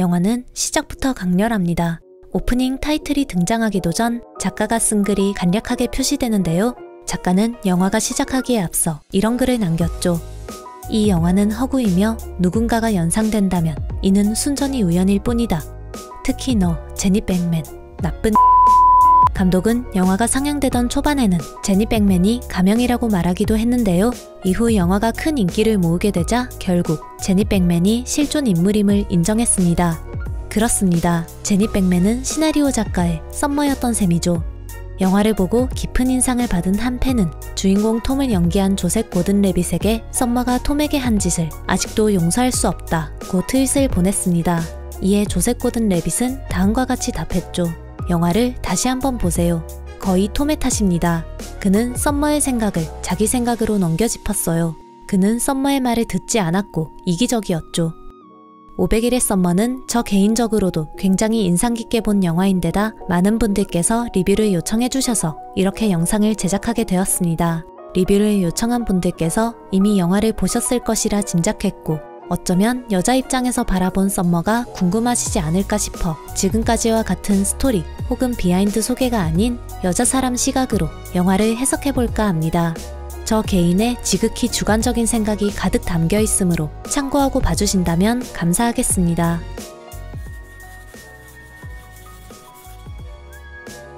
영화는 시작부터 강렬합니다. 오프닝 타이틀이 등장하기도 전 작가가 쓴 글이 간략하게 표시되는데요. 작가는 영화가 시작하기에 앞서 이런 글을 남겼죠. 이 영화는 허구이며 누군가가 연상된다면 이는 순전히 우연일 뿐이다. 특히 너, 제니 백맨, 나쁜 감독은 영화가 상영되던 초반에는 제니 백맨이 가명이라고 말하기도 했는데요. 이후 영화가 큰 인기를 모으게 되자 결국 제니 백맨이 실존 인물임을 인정했습니다. 그렇습니다. 제니 백맨은 시나리오 작가의 썸머였던 셈이죠. 영화를 보고 깊은 인상을 받은 한 팬은 주인공 톰을 연기한 조셉 고든 레빗에게 썸머가 톰에게 한 짓을 아직도 용서할 수 없다고 트윗을 보냈습니다. 이에 조셉 고든 레빗은 다음과 같이 답했죠. 영화를 다시 한번 보세요. 거의 톰의 탓입니다. 그는 썸머의 생각을 자기 생각으로 넘겨짚었어요. 그는 썸머의 말을 듣지 않았고 이기적이었죠. 500일의 썸머는 저 개인적으로도 굉장히 인상 깊게 본 영화인데다 많은 분들께서 리뷰를 요청해 주셔서 이렇게 영상을 제작하게 되었습니다. 리뷰를 요청한 분들께서 이미 영화를 보셨을 것이라 짐작했고 어쩌면 여자 입장에서 바라본 썸머가 궁금하시지 않을까 싶어 지금까지와 같은 스토리 혹은 비하인드 소개가 아닌 여자 사람 시각으로 영화를 해석해볼까 합니다. 저 개인의 지극히 주관적인 생각이 가득 담겨 있으므로 참고하고 봐주신다면 감사하겠습니다.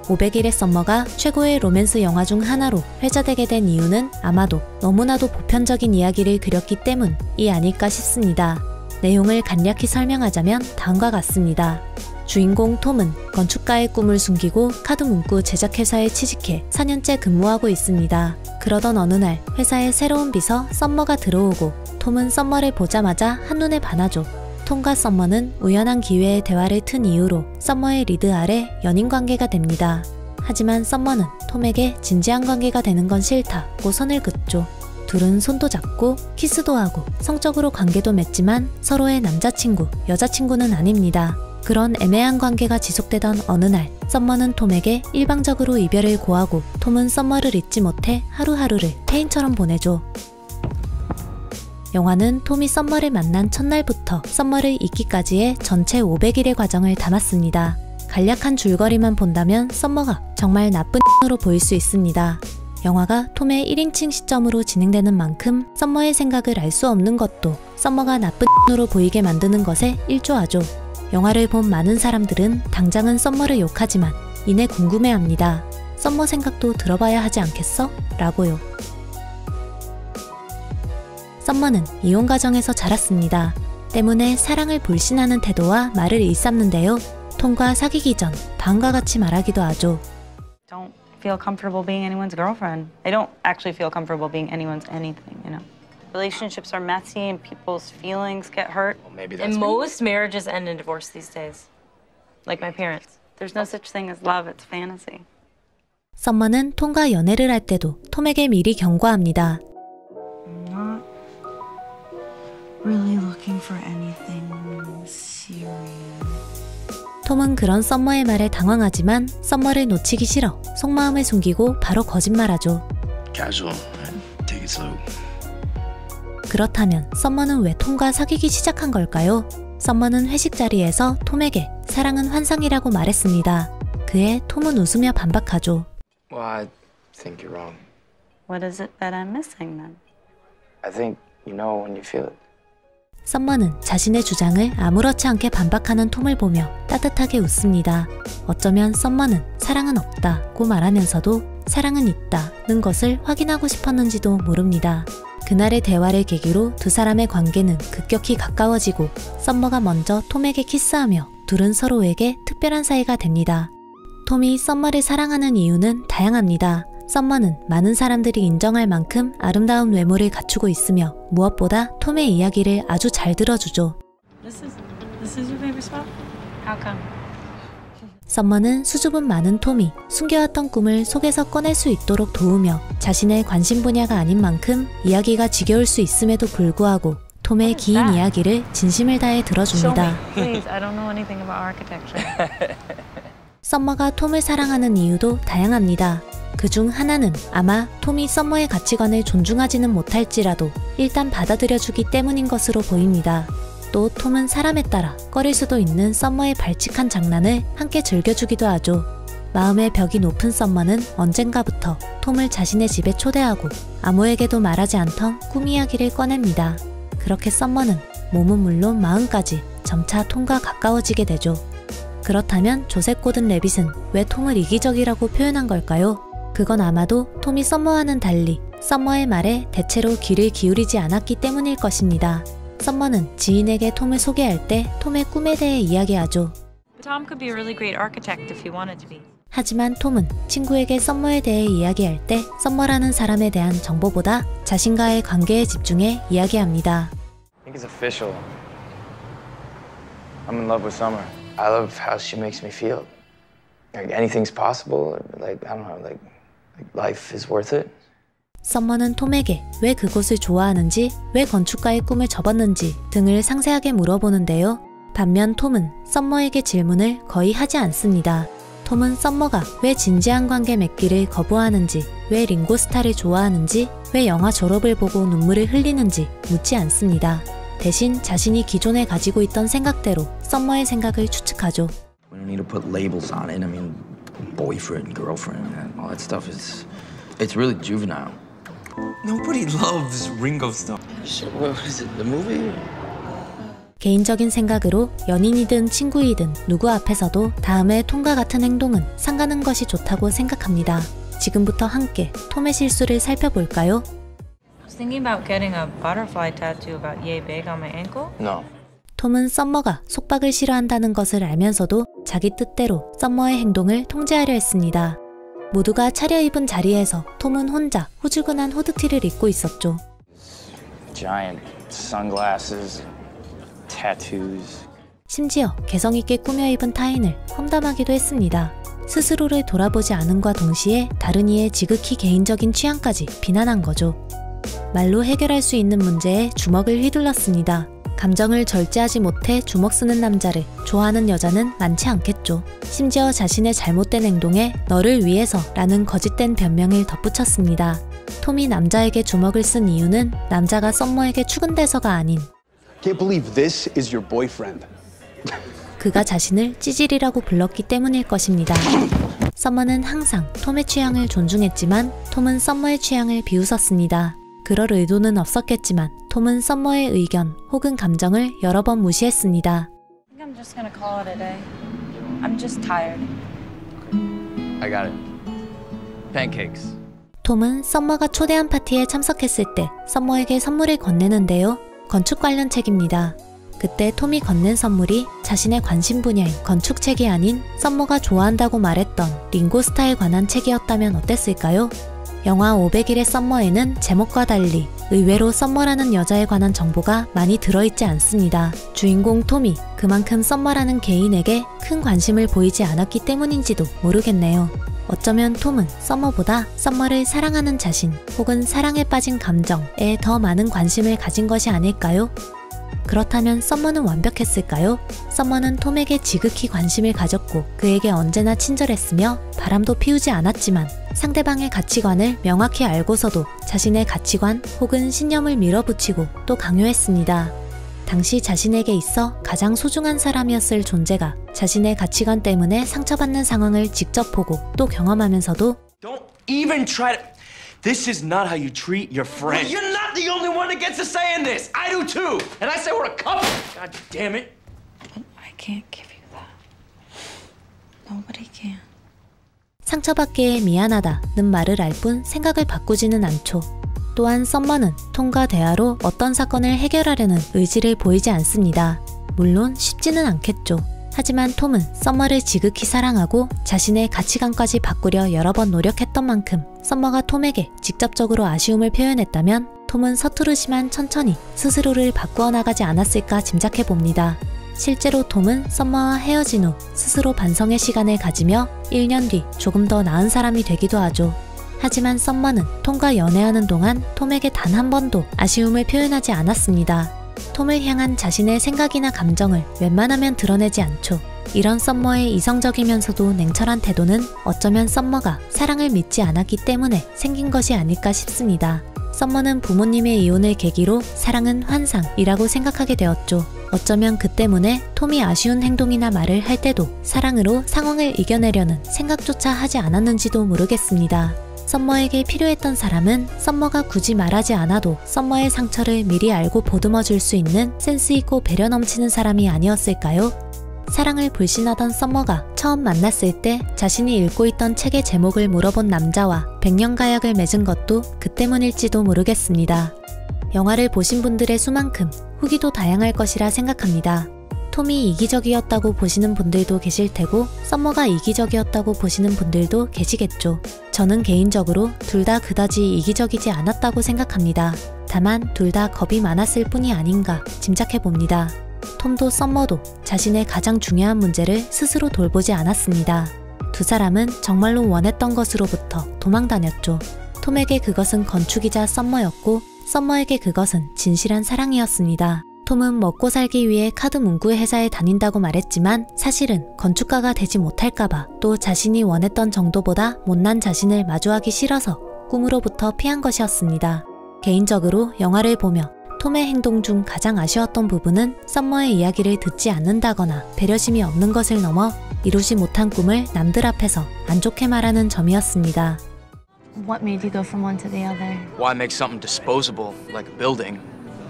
500일의 썸머가 최고의 로맨스 영화 중 하나로 회자되게 된 이유는 아마도 너무나도 보편적인 이야기를 그렸기 때문이 아닐까 싶습니다. 내용을 간략히 설명하자면 다음과 같습니다. 주인공 톰은 건축가의 꿈을 숨기고 카드 문구 제작회사에 취직해 4년째 근무하고 있습니다. 그러던 어느 날 회사에 새로운 비서 썸머가 들어오고 톰은 썸머를 보자마자 한눈에 반하죠. 톰과 썸머는 우연한 기회에 대화를 튼 이후로 썸머의 리드 아래 연인 관계가 됩니다. 하지만 썸머는 톰에게 진지한 관계가 되는 건 싫다고 선을 긋죠. 둘은 손도 잡고 키스도 하고 성적으로 관계도 맺지만 서로의 남자친구, 여자친구는 아닙니다. 그런 애매한 관계가 지속되던 어느 날 썸머는 톰에게 일방적으로 이별을 고하고 톰은 썸머를 잊지 못해 하루하루를 페인처럼 보내죠. 영화는 톰이 썸머를 만난 첫날부터 썸머를 잊기까지의 전체 500일의 과정을 담았습니다. 간략한 줄거리만 본다면 썸머가 정말 나쁜 으로 보일 수 있습니다. 영화가 톰의 1인칭 시점으로 진행되는 만큼 썸머의 생각을 알 수 없는 것도 썸머가 나쁜 으로 보이게 만드는 것에 일조하죠. 영화를 본 많은 사람들은 당장은 썸머를 욕하지만 이내 궁금해합니다. 썸머 생각도 들어봐야 하지 않겠어? 라고요. 썸머는 이혼 가정에서 자랐습니다. 때문에 사랑을 불신하는 태도와 말을 일삼는데요. 톰과 사귀기 전 다음과 같이 말하기도 하죠. Don't feel comfortable being anyone's girlfriend. They don't actually feel comfortable being anyone's anything, you know. Relationships are messy and people's feelings get hurt. Well, maybe that's and most marriages end in divorce these days. Like my parents. There's no such thing as love, it's fantasy. 썸머는 톰과 연애를 할 때도 톰에게 미리 경고합니다. I'm not really looking for anything serious. 톰은 그런 썸머의 말에 당황하지만 썸머를 놓치기 싫어 속마음을 숨기고 바로 거짓말하죠. Casual. Take it slow. 그렇다면 썸머는 왜 톰과 사귀기 시작한 걸까요? 썸머는 회식 자리에서 톰에게 사랑은 환상이라고 말했습니다. 그에 톰은 웃으며 반박하죠. Well, I think you're wrong. What is it that I'm missing then? I think you know when you feel it. 썸머는 자신의 주장을 아무렇지 않게 반박하는 톰을 보며 따뜻하게 웃습니다. 어쩌면 썸머는 사랑은 없다고 말하면서도 사랑은 있다는 것을 확인하고 싶었는지도 모릅니다. 그날의 대화를 계기로 두 사람의 관계는 급격히 가까워지고 썸머가 먼저 톰에게 키스하며 둘은 서로에게 특별한 사이가 됩니다. 톰이 썸머를 사랑하는 이유는 다양합니다. 썸머는 많은 사람들이 인정할 만큼 아름다운 외모를 갖추고 있으며 무엇보다 톰의 이야기를 아주 잘 들어주죠. This is your favorite spot? How come? 썸머는 수줍음 많은 톰이 숨겨왔던 꿈을 속에서 꺼낼 수 있도록 도우며 자신의 관심 분야가 아닌 만큼 이야기가 지겨울 수 있음에도 불구하고 톰의 긴 이야기를 진심을 다해 들어줍니다. Please, I don't know anything about architecture. 썸머가 톰을 사랑하는 이유도 다양합니다. 그중 하나는 아마 톰이 썸머의 가치관을 존중하지는 못할지라도 일단 받아들여주기 때문인 것으로 보입니다. 또 톰은 사람에 따라 꺼릴 수도 있는 썸머의 발칙한 장난을 함께 즐겨주기도 하죠. 마음의 벽이 높은 썸머는 언젠가부터 톰을 자신의 집에 초대하고 아무에게도 말하지 않던 꿈 이야기를 꺼냅니다. 그렇게 썸머는 몸은 물론 마음까지 점차 톰과 가까워지게 되죠. 그렇다면 조셉 고든 레빗은 왜 톰을 이기적이라고 표현한 걸까요? 그건 아마도 톰이 썸머와는 달리 썸머의 말에 대체로 귀를 기울이지 않았기 때문일 것입니다. 썸머는 지인에게 톰을 소개할 때 톰의 꿈에 대해 이야기하죠. Tom could be a really great architect if he wanted to be. 하지만 톰은 친구에게 썸머에 대해 이야기할 때 썸머라는 사람에 대한 정보보다 자신과의 관계에 집중해 이야기합니다. I think it's official. I'm in love with Summer. I love how she makes me feel. Like anything's possible. Like I don't know. Like life is worth it. 썸머는 톰에게 왜 그곳을 좋아하는지, 왜 건축가의 꿈을 접었는지 등을 상세하게 물어보는데요. 반면 톰은 썸머에게 질문을 거의 하지 않습니다. 톰은 썸머가 왜 진지한 관계 맺기를 거부하는지, 왜 링고스타를 좋아하는지, 왜 영화 졸업을 보고 눈물을 흘리는지 묻지 않습니다. 대신 자신이 기존에 가지고 있던 생각대로 썸머의 생각을 추측하죠. We don't need to put labels on it. I mean, boyfriend, girlfriend, all that stuff it's really juvenile. Nobody loves Ringo Starr. What is it? The movie? 개인적인 생각으로 연인이든 친구이든 누구 앞에서도 다음에 톰과 같은 행동은 삼가는 것이 좋다고 생각합니다. 지금부터 함께 톰의 실수를 살펴볼까요? I was thinking about getting a butterfly tattoo about yay big on my ankle. No. 톰은 썸머가 속박을 싫어한다는 것을 알면서도 자기 뜻대로 썸머의 행동을 통제하려 했습니다. 모두가 차려입은 자리에서 톰은 혼자 후줄근한 후드티를 입고 있었죠. Giant sunglasses, tattoos. 심지어 개성있게 꾸며입은 타인을 험담하기도 했습니다. 스스로를 돌아보지 않음과 동시에 다른 이의 지극히 개인적인 취향까지 비난한 거죠. 말로 해결할 수 있는 문제에 주먹을 휘둘렀습니다. 감정을 절제하지 못해 주먹 쓰는 남자를 좋아하는 여자는 많지 않겠죠. 심지어 자신의 잘못된 행동에 너를 위해서 라는 거짓된 변명을 덧붙였습니다. 톰이 남자에게 주먹을 쓴 이유는 남자가 썸머에게 추근대서가 아닌 Can't believe this is your boyfriend. 그가 자신을 찌질이라고 불렀기 때문일 것입니다. 썸머는 항상 톰의 취향을 존중했지만 톰은 썸머의 취향을 비웃었습니다. 그럴 의도는 없었겠지만 톰은 썸머의 의견 혹은 감정을 여러 번 무시했습니다. I think I'm just gonna call it a day. I'm just tired. I got it. Pancakes. 톰은 썸머가 초대한 파티에 참석했을 때 썸머에게 선물을 건네는데요. 건축 관련 책입니다. 그때 톰이 건넨 선물이 자신의 관심 분야인 건축책이 아닌 썸머가 좋아한다고 말했던 링고스타에 관한 책이었다면 어땠을까요? 영화 500일의 썸머에는 제목과 달리 의외로 썸머라는 여자에 관한 정보가 많이 들어있지 않습니다. 주인공 톰이 그만큼 썸머라는 개인에게 큰 관심을 보이지 않았기 때문인지도 모르겠네요. 어쩌면 톰은 썸머보다 썸머를 사랑하는 자신 혹은 사랑에 빠진 감정에 더 많은 관심을 가진 것이 아닐까요? 그렇다면 썸머는 완벽했을까요? 썸머는 톰에게 지극히 관심을 가졌고 그에게 언제나 친절했으며 바람도 피우지 않았지만 상대방의 가치관을 명확히 알고서도 자신의 가치관 혹은 신념을 밀어붙이고 또 강요했습니다. 당시 자신에게 있어 가장 소중한 사람이었을 존재가 자신의 가치관 때문에 상처받는 상황을 직접 보고 또 경험하면서도 Don't even try to. This is not how you treat your friend. You're not the only one that gets a say in this. I do too. And I say we're a couple. God damn it. I can't give you that. Nobody can. 상처받기에 미안하다는 말을 알 뿐 생각을 바꾸지는 않죠. 또한 썸머는 톰과 대화로 어떤 사건을 해결하려는 의지를 보이지 않습니다. 물론 쉽지는 않겠죠. 하지만 톰은 썸머를 지극히 사랑하고 자신의 가치관까지 바꾸려 여러 번 노력했던 만큼 썸머가 톰에게 직접적으로 아쉬움을 표현했다면 톰은 서투르지만 천천히 스스로를 바꾸어 나가지 않았을까 짐작해봅니다. 실제로 톰은 썸머와 헤어진 후 스스로 반성의 시간을 가지며 1년 뒤 조금 더 나은 사람이 되기도 하죠. 하지만 썸머는 톰과 연애하는 동안 톰에게 단 한 번도 아쉬움을 표현하지 않았습니다. 톰을 향한 자신의 생각이나 감정을 웬만하면 드러내지 않죠. 이런 썸머의 이성적이면서도 냉철한 태도는 어쩌면 썸머가 사랑을 믿지 않았기 때문에 생긴 것이 아닐까 싶습니다. 썸머는 부모님의 이혼을 계기로 사랑은 환상이라고 생각하게 되었죠. 어쩌면 그 때문에 톰이 아쉬운 행동이나 말을 할 때도 사랑으로 상황을 이겨내려는 생각조차 하지 않았는지도 모르겠습니다. 썸머에게 필요했던 사람은 썸머가 굳이 말하지 않아도 썸머의 상처를 미리 알고 보듬어 줄 수 있는 센스있고 배려 넘치는 사람이 아니었을까요? 사랑을 불신하던 썸머가 처음 만났을 때 자신이 읽고 있던 책의 제목을 물어본 남자와 백년가약을 맺은 것도 그 때문일지도 모르겠습니다. 영화를 보신 분들의 수만큼 후기도 다양할 것이라 생각합니다. 톰이 이기적이었다고 보시는 분들도 계실 테고 썸머가 이기적이었다고 보시는 분들도 계시겠죠. 저는 개인적으로 둘 다 그다지 이기적이지 않았다고 생각합니다. 다만 둘 다 겁이 많았을 뿐이 아닌가 짐작해봅니다. 톰도 썸머도 자신의 가장 중요한 문제를 스스로 돌보지 않았습니다. 두 사람은 정말로 원했던 것으로부터 도망다녔죠. 톰에게 그것은 건축이자 썸머였고 썸머에게 그것은 진실한 사랑이었습니다. 톰은 먹고 살기 위해 카드 문구 회사에 다닌다고 말했지만 사실은 건축가가 되지 못할까봐 또 자신이 원했던 정도보다 못난 자신을 마주하기 싫어서 꿈으로부터 피한 것이었습니다. 개인적으로 영화를 보며 톰의 행동 중 가장 아쉬웠던 부분은 썸머의 이야기를 듣지 않는다거나 배려심이 없는 것을 넘어 이루지 못한 꿈을 남들 앞에서 안 좋게 말하는 점이었습니다. What made you go from one to the other? Why make something disposable, like a building,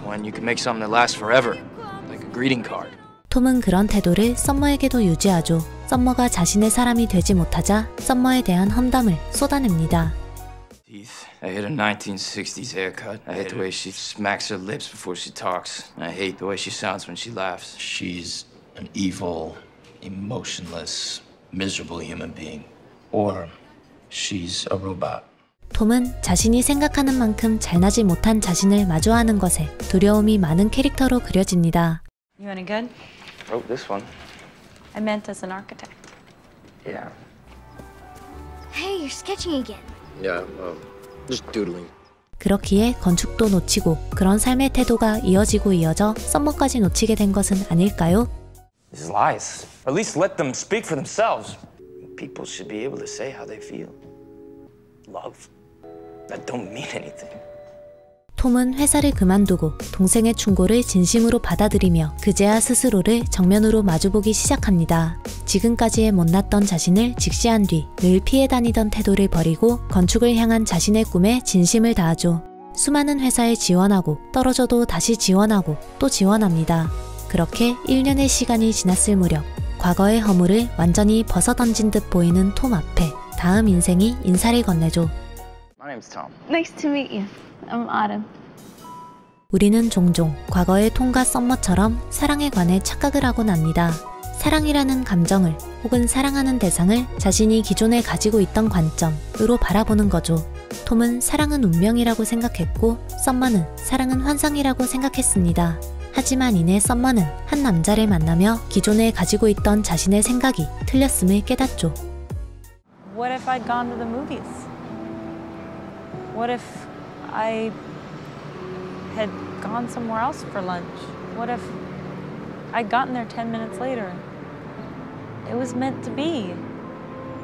when you can make something that lasts forever, like a greeting card? 톰은 그런 태도를 썸머에게도 유지하죠. 썸머가 자신의 사람이 되지 못하자 썸머에 대한 험담을 쏟아냅니다. I hate her 1960s haircut. I hate the way she smacks her lips before she talks. I hate the way she sounds when she laughs. She's an evil, emotionless, miserable human being. Or she's a robot. 톰은 자신이 생각하는 만큼 잘나지 못한 자신을 마주하는 것에 두려움이 많은 캐릭터로 그려집니다. You any good? Wrote this one. I meant as an architect. Yeah. Hey, you're sketching again. Yeah, just doodling. 그렇기에 건축도 놓치고 그런 삶의 태도가 이어져 썸머까지 놓치게 된 것은 아닐까요? These lies. Or at least let them speak for themselves. People should be able to say how they feel. Love. That don't mean anything. 톰은 회사를 그만두고 동생의 충고를 진심으로 받아들이며 그제야 스스로를 정면으로 마주보기 시작합니다. 지금까지의 못났던 자신을 직시한 뒤 늘 피해 다니던 태도를 버리고 건축을 향한 자신의 꿈에 진심을 다하죠. 수많은 회사에 지원하고 떨어져도 다시 지원하고 또 지원합니다. 그렇게 1년의 시간이 지났을 무렵 과거의 허물을 완전히 벗어던진 듯 보이는 톰 앞에 다음 인생이 인사를 건네죠. My name's Tom. Nice to meet you. I'm Autumn. 우리는 종종 과거의 톰과 썸머처럼 사랑에 관해 착각을 하곤 합니다. 사랑이라는 감정을 혹은 사랑하는 대상을 자신이 기존에 가지고 있던 관점으로 바라보는 거죠. 톰은 사랑은 운명이라고 생각했고 썸머는 사랑은 환상이라고 생각했습니다. 하지만 이내 썸머는 한 남자를 만나며 기존에 가지고 있던 자신의 생각이 틀렸음을 깨닫죠. What if I'd gone to the movies? What if I had gone somewhere else for lunch? What if I'd gotten there 10 minutes later? It was meant to be.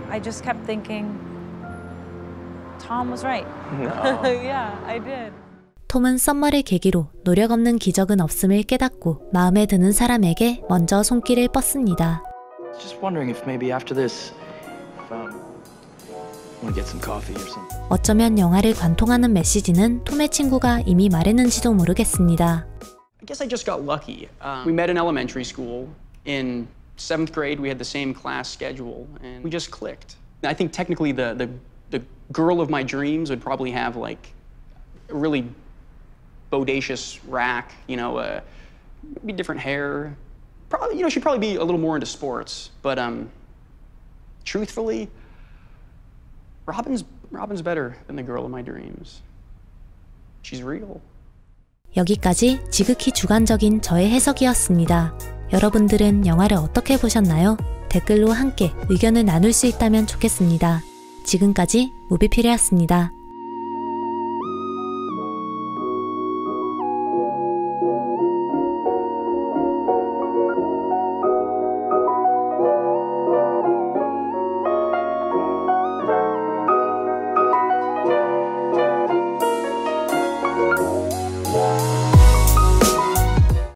I just kept thinking, Tom was right. No. Yeah, I did. 톰은 썸머를 계기로 노력 없는 기적은 없음을 깨닫고 마음에 드는 사람에게 먼저 손길을 뻗습니다. Just wondering if maybe after this, want to get some coffee or something. 어쩌면 영화를 관통하는 메시지는 톰의 친구가 이미 말했는지도 모르겠습니다. I guess I just got lucky. We met in elementary school. In 7th grade, we had the same class schedule, and we just clicked. I think technically the girl of my dreams would probably have like a really bodacious rack, you know, maybe different hair. Probably, you know, she'd probably be a little more into sports. But truthfully, Robin's better than the girl of my dreams. She's real. 여기까지 지극히 주관적인 저의 해석이었습니다. 여러분들은 영화를 어떻게 보셨나요? 댓글로 함께 의견을 나눌 수 있다면 좋겠습니다. 지금까지 무비필이었습니다.